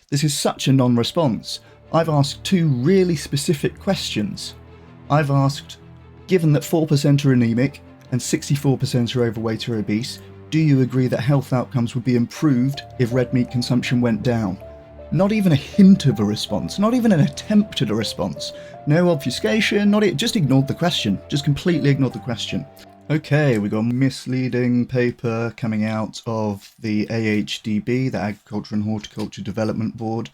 This is such a non-response. I've asked two really specific questions. I've asked, given that 4% are anemic and 64% are overweight or obese, do you agree that health outcomes would be improved if red meat consumption went down? Not even a hint of a response, not even an attempt at a response. No obfuscation, just ignored the question, just completely ignored the question. Okay, we got a misleading paper coming out of the AHDB, the Agriculture and Horticulture Development Board,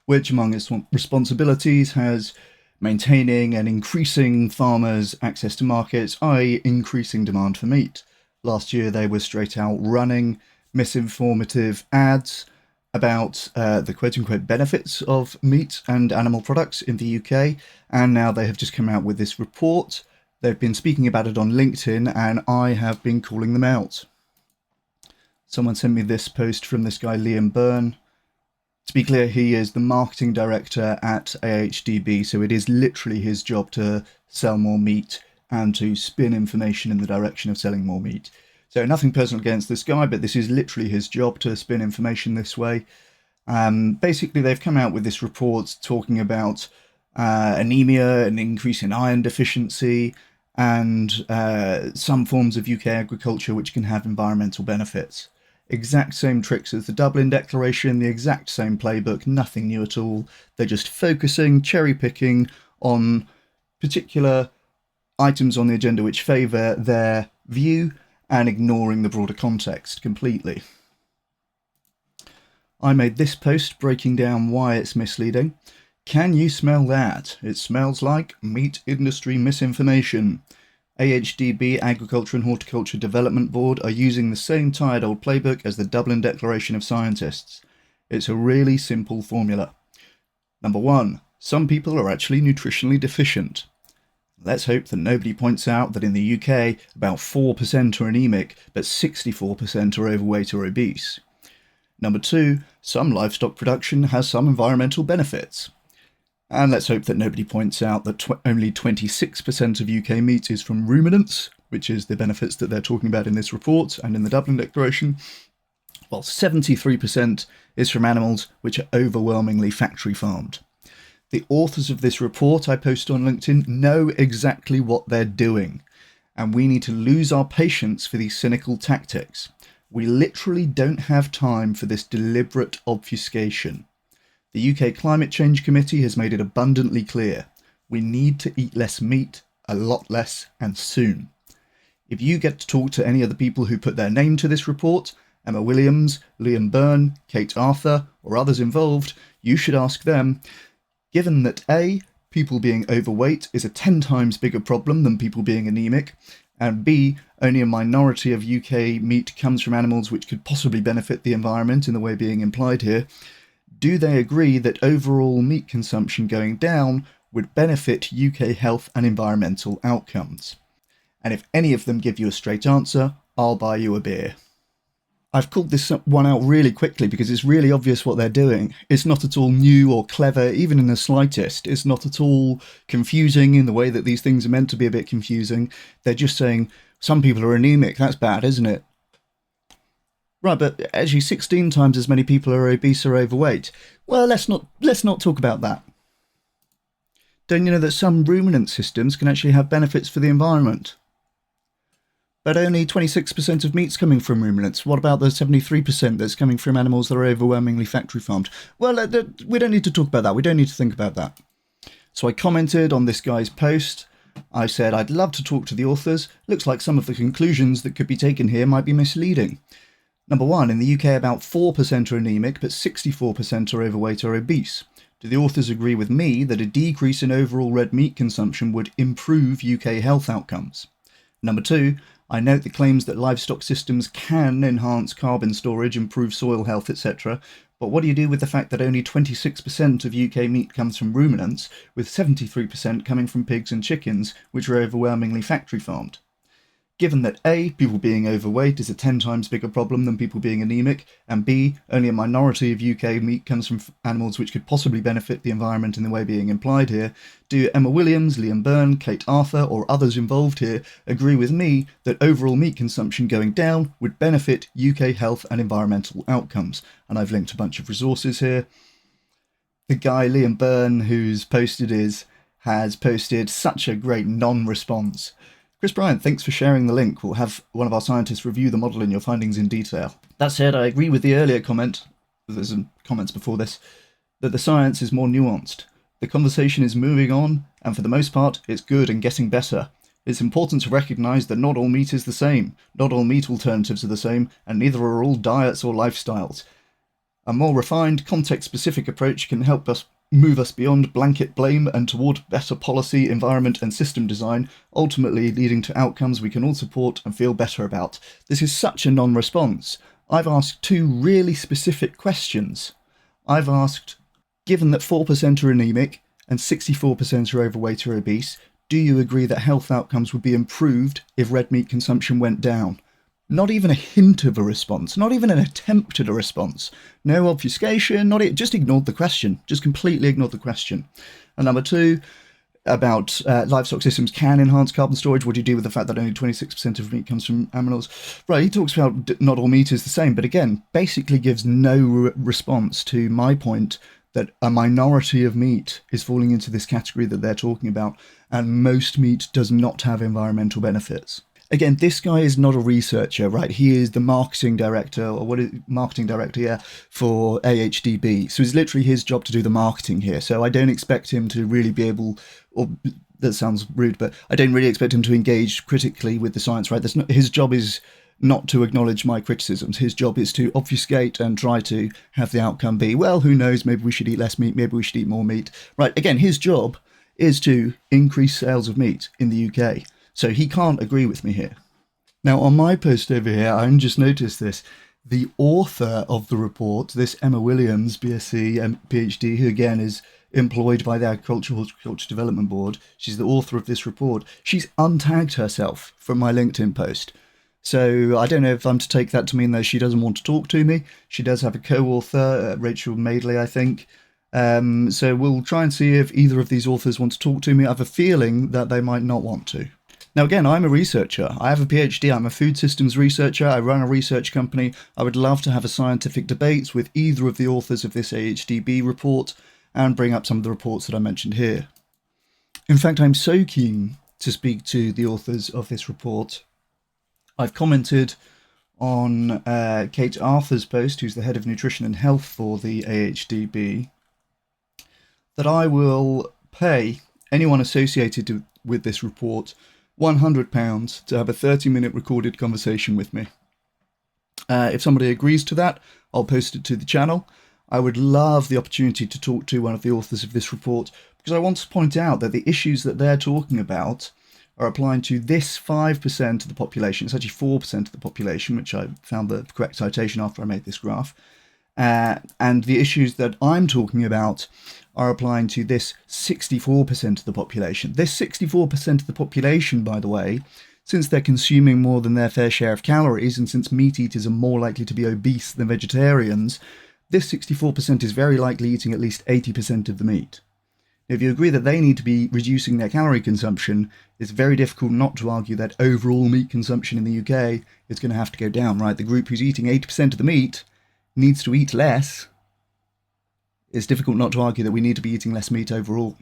which among its responsibilities has maintaining and increasing farmers' access to markets, i.e. increasing demand for meat. Last year they were straight out running misinformative ads about the quote-unquote benefits of meat and animal products in the UK, and now they have just come out with this report. They've been speaking about it on LinkedIn, and I have been calling them out. Someone sent me this post from this guy, Liam Byrne. To be clear, he is the marketing director at AHDB, so it is literally his job to sell more meat and to spin information in the direction of selling more meat. So nothing personal against this guy, but this is literally his job to spin information this way. Basically, they've come out with this report talking about anemia, an increase in iron deficiency, and some forms of UK agriculture which can have environmental benefits. Exact same tricks as the Dublin Declaration, the exact same playbook, nothing new at all. They're just focusing, cherry-picking on particular items on the agenda which favour their view and ignoring the broader context completely. I made this post breaking down why it's misleading. Can you smell that? It smells like meat industry misinformation. AHDB, Agriculture and Horticulture Development Board, are using the same tired old playbook as the Dublin Declaration of Scientists. It's a really simple formula. Number 1. Some people are actually nutritionally deficient. Let's hope that nobody points out that in the UK, about 4% are anemic, but 64% are overweight or obese. Number 2. Some livestock production has some environmental benefits. And let's hope that nobody points out that only 26% of UK meat is from ruminants, which is the benefits that they're talking about in this report and in the Dublin Declaration, while 73% is from animals which are overwhelmingly factory farmed. The authors of this report I post on LinkedIn know exactly what they're doing, and we need to lose our patience for these cynical tactics. We literally don't have time for this deliberate obfuscation. The UK Climate Change Committee has made it abundantly clear. We need to eat less meat, a lot less, and soon. If you get to talk to any of the people who put their name to this report, Emma Williams, Liam Byrne, Kate Arthur, or others involved, you should ask them, given that A, people being overweight is a 10 times bigger problem than people being anemic, and B, only a minority of UK meat comes from animals which could possibly benefit the environment in the way being implied here, do they agree that overall meat consumption going down would benefit UK health and environmental outcomes? And if any of them give you a straight answer, I'll buy you a beer. I've called this one out really quickly because it's really obvious what they're doing. It's not at all new or clever, even in the slightest. It's not at all confusing in the way that these things are meant to be a bit confusing. They're just saying, some people are anemic, that's bad, isn't it? Right, but actually 16 times as many people are obese or overweight. Well, let's not talk about that. Don't you know that some ruminant systems can actually have benefits for the environment? But only 26% of meat's coming from ruminants. What about the 73% that's coming from animals that are overwhelmingly factory farmed? Well, we don't need to talk about that. We don't need to think about that. So I commented on this guy's post. I said I'd love to talk to the authors. Looks like some of the conclusions that could be taken here might be misleading. Number 1, in the UK about 4% are anemic, but 64% are overweight or obese. Do the authors agree with me that a decrease in overall red meat consumption would improve UK health outcomes? Number 2, I note the claims that livestock systems can enhance carbon storage, improve soil health, etc. But what do you do with the fact that only 26% of UK meat comes from ruminants, with 73% coming from pigs and chickens, which are overwhelmingly factory farmed? Given that A, people being overweight is a 10 times bigger problem than people being anemic, and B, only a minority of UK meat comes from animals which could possibly benefit the environment in the way being implied here, do Emma Williams, Liam Byrne, Kate Arthur, or others involved here agree with me that overall meat consumption going down would benefit UK health and environmental outcomes? And I've linked a bunch of resources here. the guy, Liam Byrne, who's posted has posted such a great non-response. Chris Bryant, thanks for sharing the link. We'll have one of our scientists review the model and your findings in detail. That said, I agree with the earlier comment, there's some comments before this, that the science is more nuanced. The conversation is moving on, and for the most part, it's good and getting better. It's important to recognise that not all meat is the same, not all meat alternatives are the same, and neither are all diets or lifestyles. A more refined, context-specific approach can help us move us beyond blanket blame and toward better policy, environment and system design, ultimately leading to outcomes we can all support and feel better about. This is such a non-response. I've asked two really specific questions. I've asked, given that 4% are anemic and 64% are overweight or obese, do you agree that health outcomes would be improved if red meat consumption went down? Not even a hint of a response, not even an attempt at a response. No obfuscation, just ignored the question, just completely ignored the question. And number two, about livestock systems can enhance carbon storage. What do you do with the fact that only 26% of meat comes from animals? Right, he talks about not all meat is the same, but again, basically gives no response to my point that a minority of meat is falling into this category that they're talking about, and most meat does not have environmental benefits. Again, this guy is not a researcher, right? He is the marketing director, for AHDB. So it's literally his job to do the marketing here. So I don't expect him to really be able, or that sounds rude, but I don't really expect him to engage critically with the science, right? His job is not to acknowledge my criticisms. His job is to obfuscate and try to have the outcome be, well, who knows, maybe we should eat less meat, maybe we should eat more meat. Right, again, his job is to increase sales of meat in the UK. So he can't agree with me here. Now, on my post over here, I just noticed this. The author of the report, this Emma Williams, BSc and PhD, who again is employed by the Agricultural Horticulture Development Board, she's the author of this report. She's untagged herself from my LinkedIn post. So I don't know if I'm to take that to mean that she doesn't want to talk to me. She does have a co-author, Rachel Madeley, I think. So we'll try and see if either of these authors want to talk to me. I have a feeling that they might not want to. Now again, I'm a researcher. I have a PhD, I'm a food systems researcher, I run a research company. I would love to have a scientific debate with either of the authors of this AHDB report and bring up some of the reports that I mentioned here. In fact, I'm so keen to speak to the authors of this report. I've commented on Kate Arthur's post, who's the head of nutrition and health for the AHDB, that I will pay anyone associated with this report £100 to have a 30-minute recorded conversation with me. If somebody agrees to that, I'll post it to the channel. I would love the opportunity to talk to one of the authors of this report, because I want to point out that the issues that they're talking about are applying to this 5% of the population. It's actually 4% of the population, which I found the correct citation after I made this graph. And the issues that I'm talking about are applying to this 64% of the population. This 64% of the population, by the way, since they're consuming more than their fair share of calories, and since meat eaters are more likely to be obese than vegetarians, this 64% is very likely eating at least 80% of the meat. If you agree that they need to be reducing their calorie consumption, it's very difficult not to argue that overall meat consumption in the UK is going to have to go down, right? The group who's eating 80% of the meat needs to eat less. It's difficult not to argue that we need to be eating less meat overall.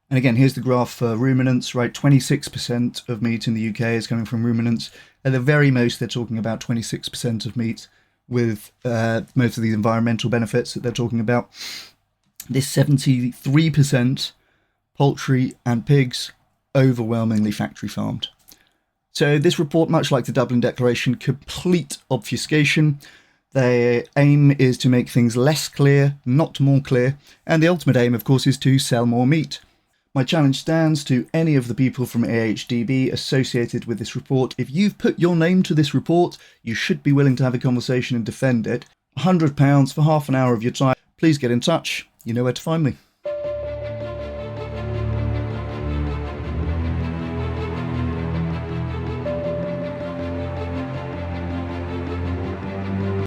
And again, here's the graph for ruminants, right? 26% of meat in the UK is coming from ruminants. At the very most, they're talking about 26% of meat with most of the environmental benefits that they're talking about. This 73% poultry and pigs, overwhelmingly factory farmed. So this report, much like the Dublin Declaration, complete obfuscation. Their aim is to make things less clear, not more clear, and the ultimate aim, of course, is to sell more meat. My challenge stands to any of the people from AHDB associated with this report. If you've put your name to this report, you should be willing to have a conversation and defend it. £100 for half an hour of your time. Please get in touch. You know where to find me.